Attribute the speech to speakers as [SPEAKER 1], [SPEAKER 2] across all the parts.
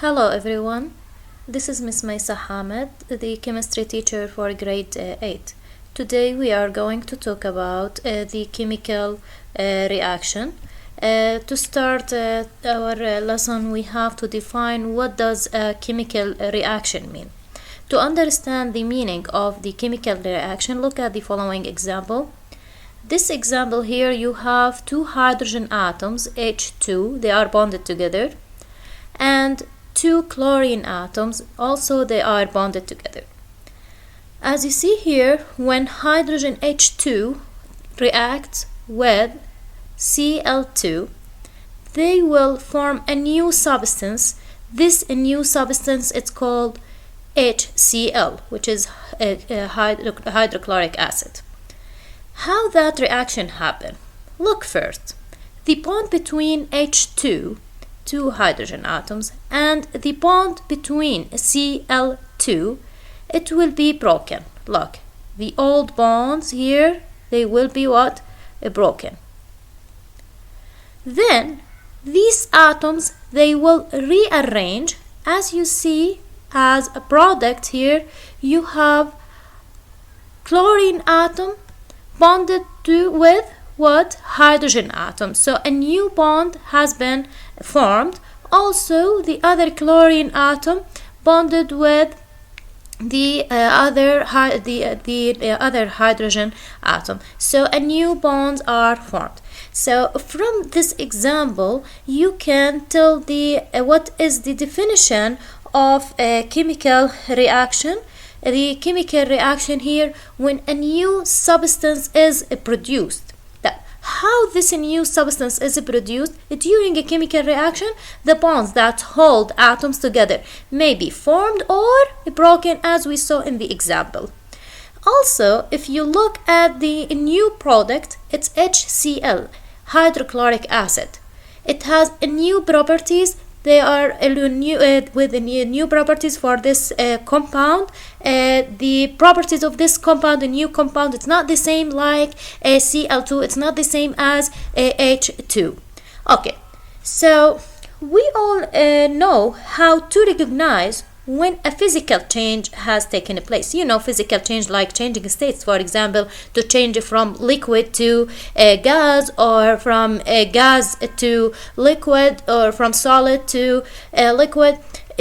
[SPEAKER 1] Hello everyone, this is Miss Maysa Hamed, the chemistry teacher for grade 8. Today we are going to talk about the chemical reaction. To start our lesson, we have to define what does a chemical reaction mean. To understand the meaning of the chemical reaction, look at the following example. This example here, you have two hydrogen atoms, H2, they are bonded together, and two chlorine atoms, also they are bonded together. As you see here, when hydrogen H2 reacts with Cl2, they will form a new substance. This new substance is called HCl, which is hydrochloric acid. How that reaction happen? Look first. The bond between H2, two hydrogen atoms, and the bond between Cl2, it will be broken. Look, the old bonds here, they will be what? Broken. Then these atoms, they will rearrange. As you see, as a product here, you have chlorine atom bonded with what? Hydrogen atom. So a new bond has been formed. Also, the other chlorine atom bonded with the other hydrogen atom. So a new bonds are formed. So from this example, you can tell what is the definition of a chemical reaction. The chemical reaction here, when a new substance is produced. How this new substance is produced? During a chemical reaction, the bonds that hold atoms together may be formed or broken, as we saw in the example. Also, if you look at the new product, it's HCl, hydrochloric acid. It has new properties. They are with new properties for this compound. The properties of this compound, the new compound, it's not the same like Cl2. It's not the same as H2. Okay, so we all know how to recognize when a physical change has taken place. You know, physical change like changing states, for example, to change from liquid to gas, or from gas to liquid, or from solid to liquid.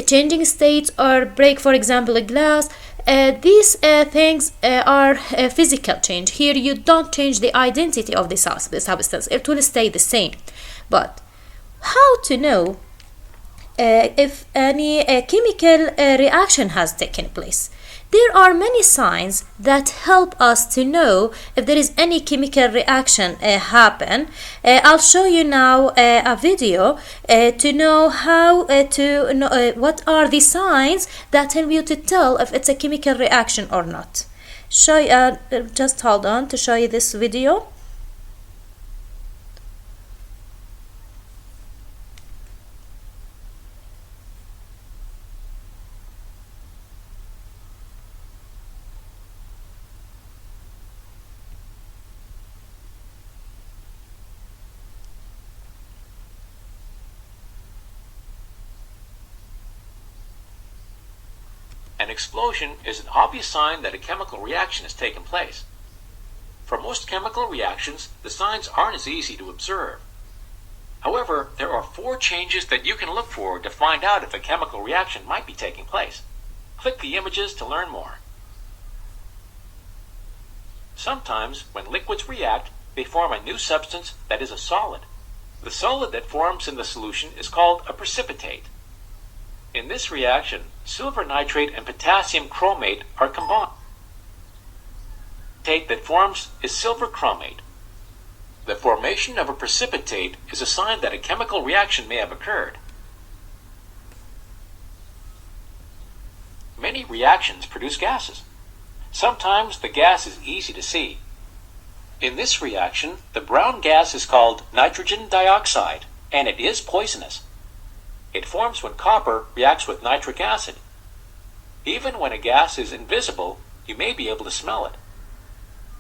[SPEAKER 1] Changing states or break, for example, a glass. These things are physical change. Here you don't change the identity of the substance. It will stay the same. But how to know if any chemical reaction has taken place? There are many signs that help us to know if there is any chemical reaction happen. I'll show you now a video to know how to know what are the signs that help you to tell if it's a chemical reaction or not. Just hold on to show you this video.
[SPEAKER 2] An explosion is an obvious sign that a chemical reaction has taken place. For most chemical reactions, the signs aren't as easy to observe. However, there are 4 changes that you can look for to find out if a chemical reaction might be taking place. Click the images to learn more. Sometimes, when liquids react, they form a new substance that is a solid. The solid that forms in the solution is called a precipitate. In this reaction, silver nitrate and potassium chromate are combined. The precipitate that forms is silver chromate. The formation of a precipitate is a sign that a chemical reaction may have occurred. Many reactions produce gases. Sometimes the gas is easy to see. In this reaction, the brown gas is called nitrogen dioxide, and it is poisonous. It forms when copper reacts with nitric acid. Even when a gas is invisible, you may be able to smell it.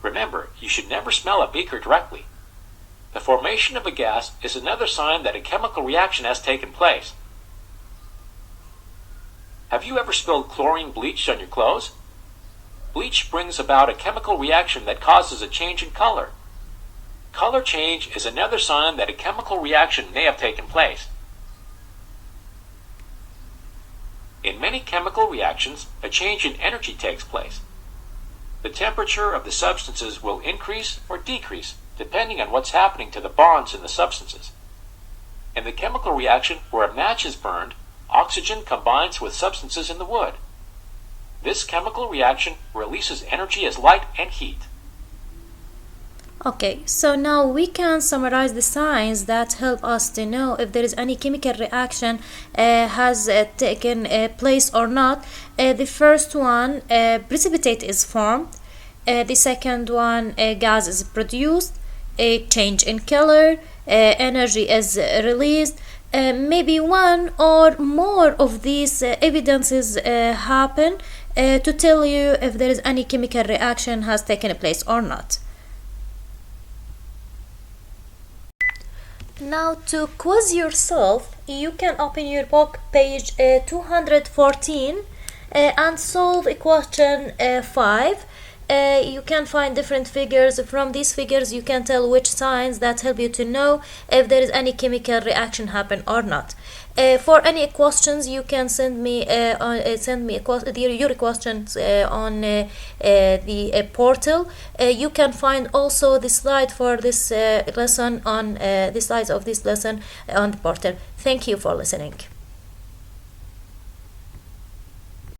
[SPEAKER 2] Remember, you should never smell a beaker directly. The formation of a gas is another sign that a chemical reaction has taken place. Have you ever spilled chlorine bleach on your clothes? Bleach brings about a chemical reaction that causes a change in color. Color change is another sign that a chemical reaction may have taken place. In many chemical reactions, a change in energy takes place. The temperature of the substances will increase or decrease depending on what's happening to the bonds in the substances. In the chemical reaction where a match is burned, oxygen combines with substances in the wood. This chemical reaction releases energy as light and heat.
[SPEAKER 1] Okay, so now we can summarize the signs that help us to know if there is any chemical reaction has taken place or not. The first one, precipitate is formed. The second one, gas is produced. A change in color, energy is released. Maybe one or more of these evidences happen to tell you if there is any chemical reaction has taken place or not. Now to quiz yourself, you can open your book page 214 and solve question 5. You can find different figures. From these figures you can tell which signs that help you to know if there is any chemical reaction happen or not. For any questions you can send me your questions on the portal. You can find also the slide for this lesson on the slides of this lesson on the portal. Thank you for listening.